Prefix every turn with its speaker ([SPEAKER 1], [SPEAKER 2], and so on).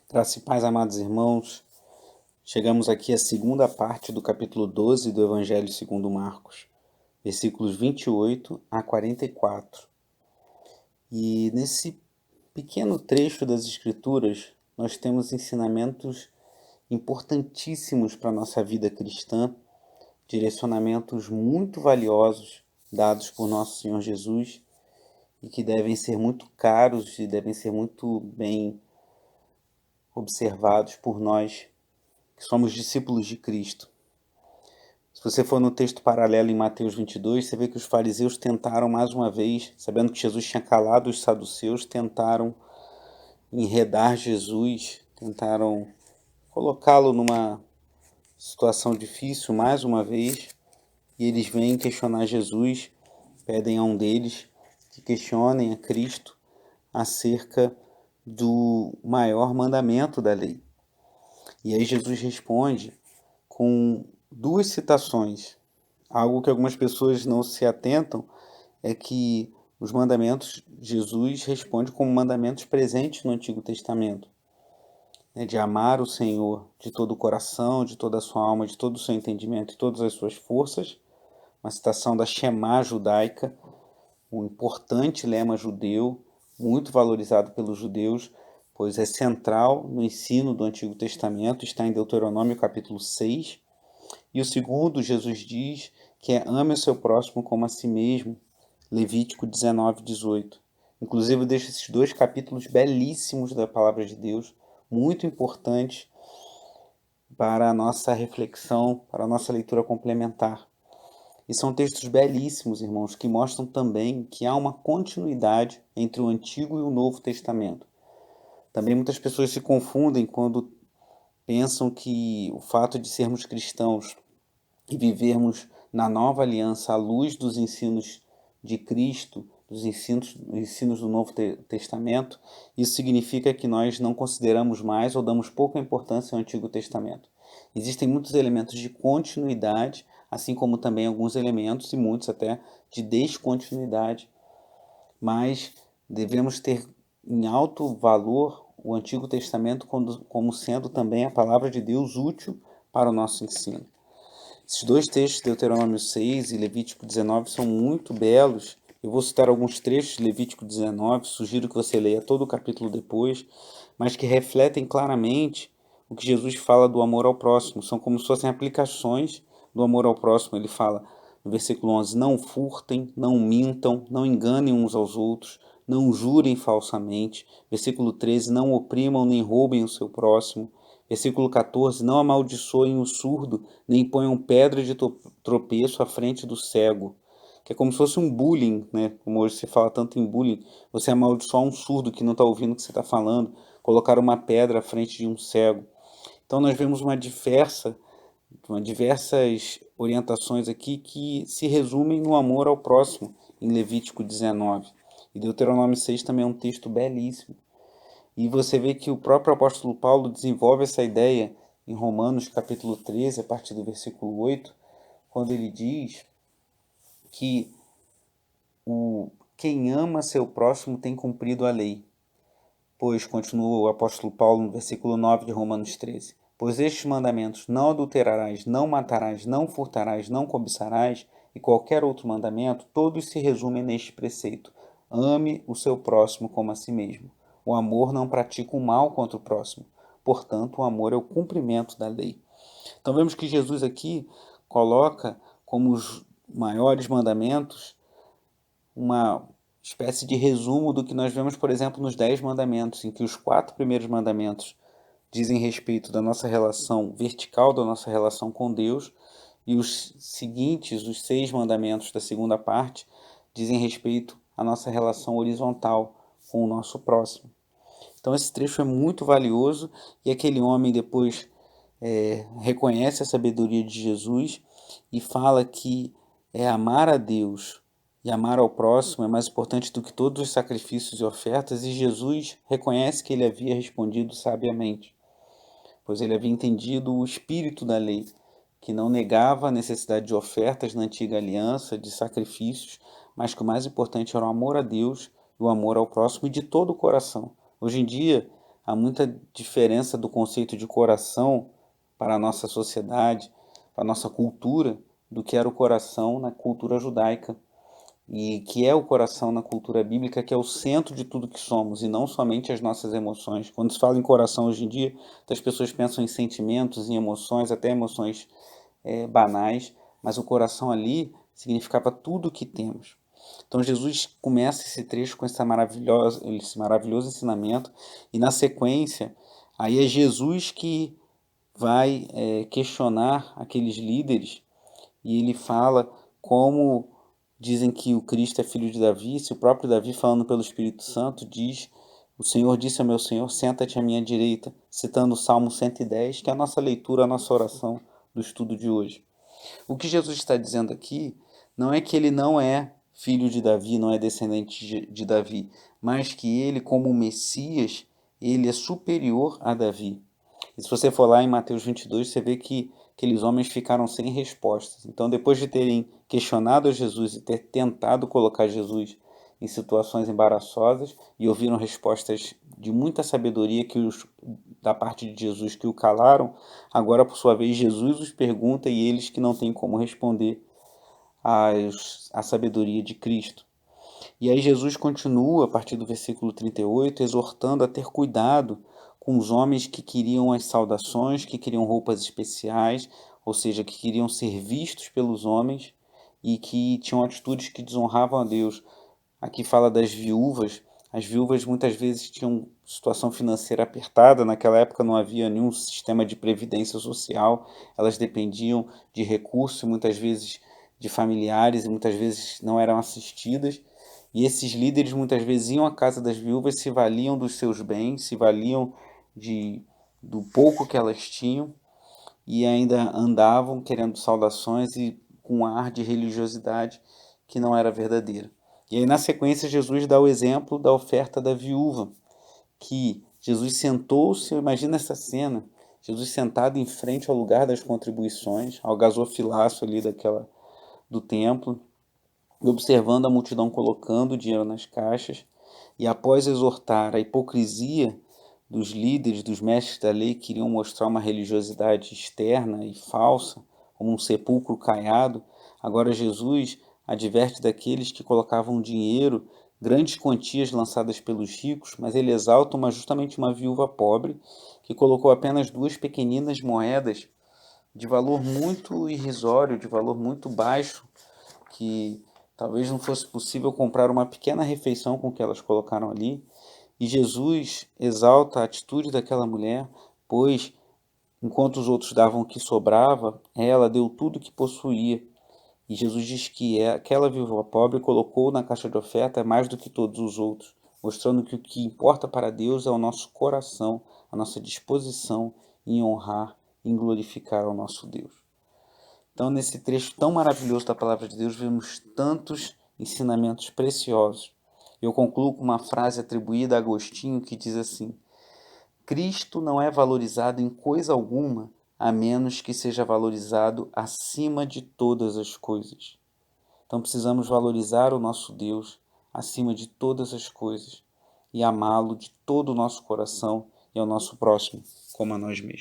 [SPEAKER 1] Graça e paz, amados irmãos. Chegamos aqui à segunda parte do capítulo 12 do Evangelho segundo Marcos, versículos 28 a 44. E nesse pequeno trecho das Escrituras, nós temos ensinamentos importantíssimos para a nossa vida cristã, direcionamentos muito valiosos dados por nosso Senhor Jesus e que devem ser muito caros e devem ser muito bem observados por nós que somos discípulos de Cristo. Se você for no texto paralelo em Mateus 22, você vê que os fariseus tentaram mais uma vez, sabendo que Jesus tinha calado os saduceus, tentaram enredar Jesus, tentaram colocá-lo numa situação difícil mais uma vez, e eles vêm questionar Jesus, pedem a um deles que questionem a Cristo acerca do maior mandamento da lei. E aí Jesus responde com duas citações. Algo que algumas pessoas não se atentam é que os mandamentos, Jesus responde como mandamentos presentes no Antigo Testamento, né, de amar o Senhor de todo o coração, de toda a sua alma, de todo o seu entendimento e todas as suas forças. Uma citação da Shema judaica, um importante lema judeu, muito valorizado pelos judeus, pois é central no ensino do Antigo Testamento, está em Deuteronômio capítulo 6. E o segundo, Jesus diz que é ame o seu próximo como a si mesmo, Levítico 19, 18. Inclusive, eu deixo esses dois capítulos belíssimos da palavra de Deus, muito importantes para a nossa reflexão, para a nossa leitura complementar. E são textos belíssimos, irmãos, que mostram também que há uma continuidade entre o Antigo e o Novo Testamento. Também muitas pessoas se confundem quando pensam que o fato de sermos cristãos e vivermos na nova aliança à luz dos ensinos de Cristo, dos ensinos do Novo Testamento, isso significa que nós não consideramos mais ou damos pouca importância ao Antigo Testamento. Existem muitos elementos de continuidade, assim como também alguns elementos, e muitos até, de descontinuidade, mas devemos ter em alto valor o Antigo Testamento como sendo também a palavra de Deus útil para o nosso ensino. Esses dois textos, Deuteronômio 6 e Levítico 19, são muito belos. Eu vou citar alguns trechos de Levítico 19, sugiro que você leia todo o capítulo depois, mas que refletem claramente o que Jesus fala do amor ao próximo. São como se fossem aplicações do amor ao próximo. Ele fala no versículo 11, não furtem, não mintam, não enganem uns aos outros, não jurem falsamente. Versículo 13, não oprimam nem roubem o seu próximo. Versículo 14, não amaldiçoem o surdo, nem ponham pedra de tropeço à frente do cego. Que é como se fosse um bullying, né? Como hoje se fala tanto em bullying. Você amaldiçoar um surdo que não está ouvindo o que você está falando, colocar uma pedra à frente de um cego. Então nós vemos diversas orientações aqui que se resumem no amor ao próximo, em Levítico 19. E Deuteronômio 6 também é um texto belíssimo. E você vê que o próprio apóstolo Paulo desenvolve essa ideia em Romanos capítulo 13, a partir do versículo 8, quando ele diz que quem ama seu próximo tem cumprido a lei. Pois, continua o apóstolo Paulo no versículo 9 de Romanos 13, pois estes mandamentos, não adulterarás, não matarás, não furtarás, não cobiçarás, e qualquer outro mandamento, todos se resumem neste preceito: ame o seu próximo como a si mesmo. O amor não pratica o mal contra o próximo. Portanto, o amor é o cumprimento da lei. Então vemos que Jesus aqui coloca como os maiores mandamentos uma espécie de resumo do que nós vemos, por exemplo, nos 10 mandamentos, em que os 4 primeiros mandamentos dizem respeito da nossa relação vertical, da nossa relação com Deus, e os seguintes, os 6 mandamentos da segunda parte, dizem respeito à nossa relação horizontal com o nosso próximo. Então esse trecho é muito valioso e aquele homem depois reconhece a sabedoria de Jesus e fala que amar a Deus e amar ao próximo é mais importante do que todos os sacrifícios e ofertas, e Jesus reconhece que ele havia respondido sabiamente, pois ele havia entendido o espírito da lei, que não negava a necessidade de ofertas na antiga aliança, de sacrifícios, mas que o mais importante era o amor a Deus e o amor ao próximo e de todo o coração. Hoje em dia, há muita diferença do conceito de coração para a nossa sociedade, para a nossa cultura, do que era o coração na cultura judaica, e que é o coração na cultura bíblica, que é o centro de tudo que somos, e não somente as nossas emoções. Quando se fala em coração hoje em dia, as pessoas pensam em sentimentos, em emoções, até emoções banais, mas o coração ali significava tudo o que temos. Então Jesus começa esse trecho com esse maravilhoso ensinamento, e na sequência, aí é Jesus que vai questionar aqueles líderes, e ele fala como dizem que o Cristo é filho de Davi, se o próprio Davi, falando pelo Espírito Santo, diz: o Senhor disse ao meu Senhor, senta-te à minha direita, citando o Salmo 110, que é a nossa leitura, a nossa oração do estudo de hoje. O que Jesus está dizendo aqui não é que ele não é filho de Davi, não é descendente de Davi, mas que ele, como Messias, ele é superior a Davi. E se você for lá em Mateus 22, você vê que aqueles homens ficaram sem respostas. Então, depois de terem questionado a Jesus e ter tentado colocar Jesus em situações embaraçosas e ouviram respostas de muita sabedoria da parte de Jesus que o calaram, agora, por sua vez, Jesus os pergunta e eles que não têm como responder à sabedoria de Cristo. E aí Jesus continua, a partir do versículo 38, exortando a ter cuidado com os homens que queriam as saudações, que queriam roupas especiais, ou seja, que queriam ser vistos pelos homens e que tinham atitudes que desonravam a Deus. Aqui fala das viúvas. As viúvas muitas vezes tinham situação financeira apertada, naquela época não havia nenhum sistema de previdência social, elas dependiam de recursos, muitas vezes de familiares, e muitas vezes não eram assistidas. E esses líderes muitas vezes iam à casa das viúvas, se valiam dos seus bens, se valiam do pouco que elas tinham, e ainda andavam querendo saudações e com um ar de religiosidade que não era verdadeira. E aí na sequência Jesus dá o exemplo da oferta da viúva, que Jesus sentou-se, imagina essa cena, Jesus sentado em frente ao lugar das contribuições, ao gasofilaço ali do templo, observando a multidão colocando o dinheiro nas caixas, e após exortar a hipocrisia dos líderes, dos mestres da lei, que queriam mostrar uma religiosidade externa e falsa, como um sepulcro caiado, agora Jesus adverte daqueles que colocavam dinheiro, grandes quantias lançadas pelos ricos, mas ele exalta justamente uma viúva pobre, que colocou apenas 2 pequeninas moedas de valor muito irrisório, de valor muito baixo, que talvez não fosse possível comprar uma pequena refeição com o que elas colocaram ali. E Jesus exalta a atitude daquela mulher, pois, enquanto os outros davam o que sobrava, ela deu tudo o que possuía. E Jesus diz que aquela viúva pobre colocou na caixa de oferta mais do que todos os outros, mostrando que o que importa para Deus é o nosso coração, a nossa disposição em honrar, em glorificar ao nosso Deus. Então, nesse trecho tão maravilhoso da Palavra de Deus, vemos tantos ensinamentos preciosos. Eu concluo com uma frase atribuída a Agostinho que diz assim: Cristo não é valorizado em coisa alguma, a menos que seja valorizado acima de todas as coisas. Então precisamos valorizar o nosso Deus acima de todas as coisas e amá-lo de todo o nosso coração e ao nosso próximo como a nós mesmos.